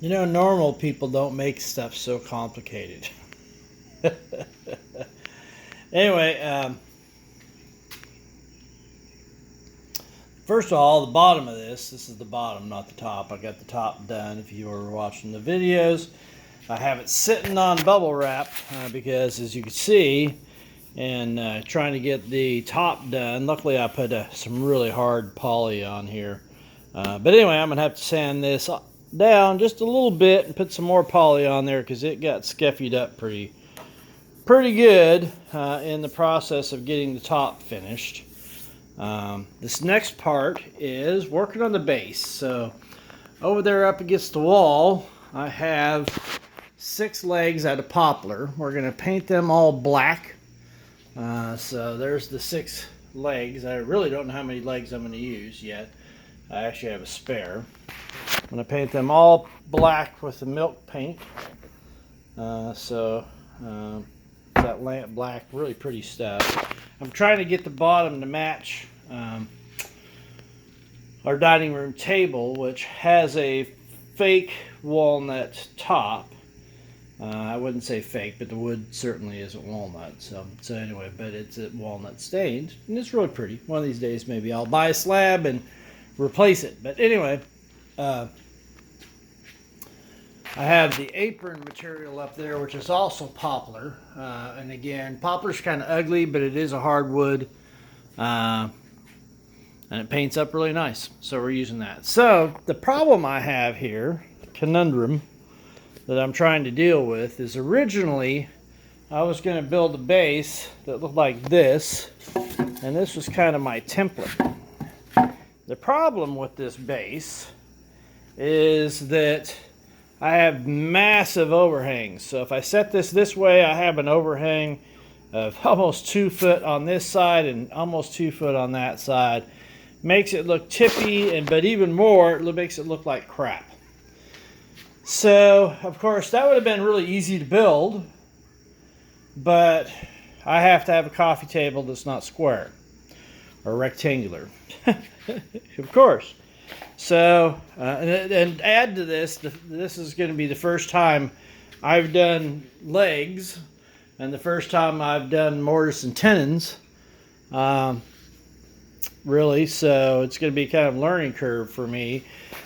You know, normal people don't make stuff so complicated. Anyway, first of all, the bottom of this is the bottom, not the top. I got the top done if you were watching the videos. I have it sitting on bubble wrap because, as you can see, and trying to get the top done, luckily I put some really hard poly on here. But anyway, I'm going to have to sand this down just a little bit and put some more poly on there because it got skeffied up pretty good in the process of getting the top finished. This next part is working on the base. So over there up against the wall, I have 6 legs out of poplar. We're going to paint them all black. So there's the 6 legs. I really don't know how many legs I'm going to use yet. I actually have a spare. I'm going to paint them all black with the milk paint. That lamp black, really pretty stuff. I'm trying to get the bottom to match our dining room table, which has a fake walnut top. I wouldn't say fake, but the wood certainly isn't walnut. So anyway, but it's walnut stained, and it's really pretty. One of these days, maybe I'll buy a slab and replace it. But anyway, I have the apron material up there, which is also poplar. And again, poplar's kind of ugly, but it is a hardwood. And it paints up really nice. So we're using that. So the problem I have here, conundrum that I'm trying to deal with, is originally I was going to build a base that looked like this. And this was kind of my template. The problem with this base is that I have massive overhangs. So if I set this way, I have an overhang of almost 2 foot on this side and almost 2 foot on that side. Makes it look tippy, but even more, it makes it look like crap. So, of course, that would have been really easy to build, but I have to have a coffee table that's not square or rectangular. Of course. So, and add to this, this is going to be the first time I've done legs and the first time I've done mortise and tenons, really. So it's going to be kind of a learning curve for me.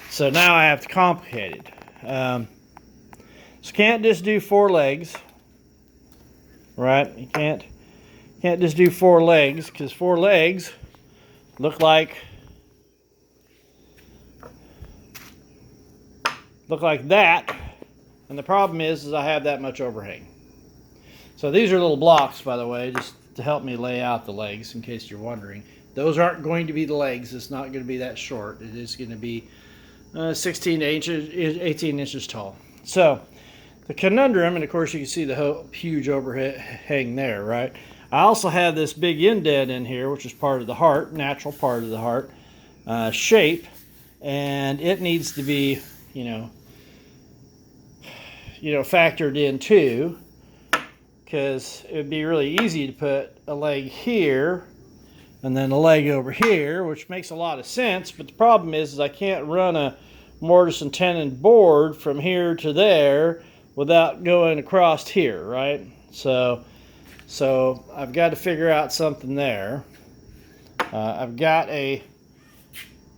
So now I have to complicate it. So can't just do 4 legs, right? You can't just do 4 legs, because 4 legs look like that, and the problem is I have that much overhang. So these are little blocks, by the way, just to help me lay out the legs, in case you're wondering. Those aren't going to be the legs. It's not going to be that short. It is going to be 16 inches, 18 inches tall. So the conundrum, and of course you can see the huge overhang there, right? I also have this big indent in here, which is part of the heart, natural part of the heart shape, and it needs to be factored in too, because it would be really easy to put a leg here and then a leg over here, which makes a lot of sense. But the problem is I can't run a mortise and tenon board from here to there without going across here, right? So I've got to figure out something there. I've got a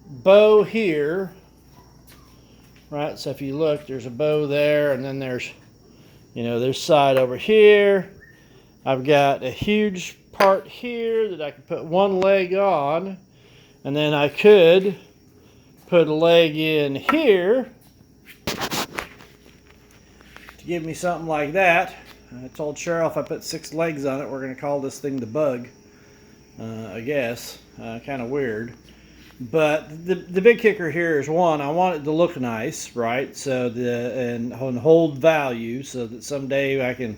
bow here, right? So if you look, there's a bow there, and then there's side over here. I've got a huge part here that I could put 1 leg on, and then I could put a leg in here to give me something like that. I told Cheryl if I put 6 legs on it, we're going to call this thing the bug, I guess. Kind of weird. But the big kicker here is, one, I want it to look nice, right? So and hold value, so that someday I can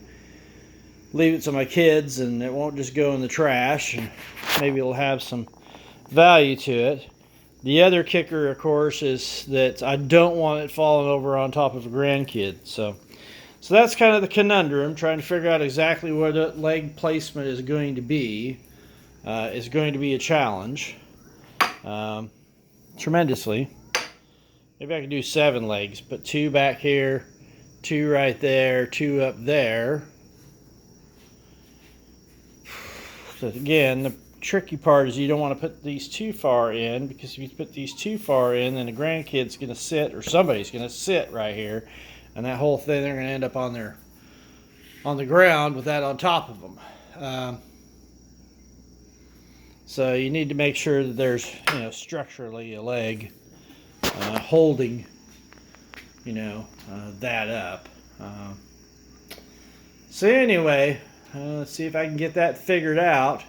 leave it to my kids and it won't just go in the trash, and maybe it'll have some value to it. The other kicker, of course, is that I don't want it falling over on top of a grandkid. So that's kind of the conundrum, trying to figure out exactly where the leg placement is going to be. Is going to be a challenge. Tremendously. maybe I can do 7 legs. Put 2 back here, 2 right there, 2 up there. So again, the tricky part is you don't want to put these too far in, because if you put these too far in, then the grandkid's going to sit, or somebody's going to sit right here, and that whole thing, they're going to end up on the ground with that on top of them. So you need to make sure that there's, structurally a leg holding, that up. So anyway, let's see if I can get that figured out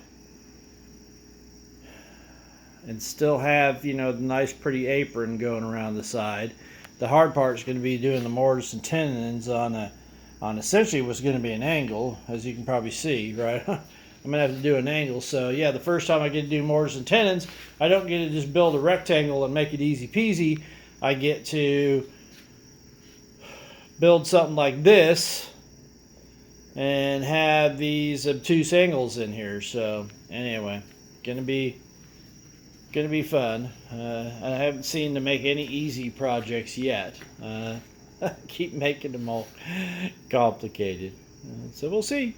and still have, the nice pretty apron going around the side. The hard part is going to be doing the mortise and tenons on essentially what's going to be an angle, as you can probably see, right? I'm going to have to do an angle. So yeah, the first time I get to do mortise and tenons, I don't get to just build a rectangle and make it easy peasy. I get to build something like this and have these obtuse angles in here. So anyway, gonna be fun. I haven't seen to make any easy projects yet. Keep making them all complicated. So we'll see.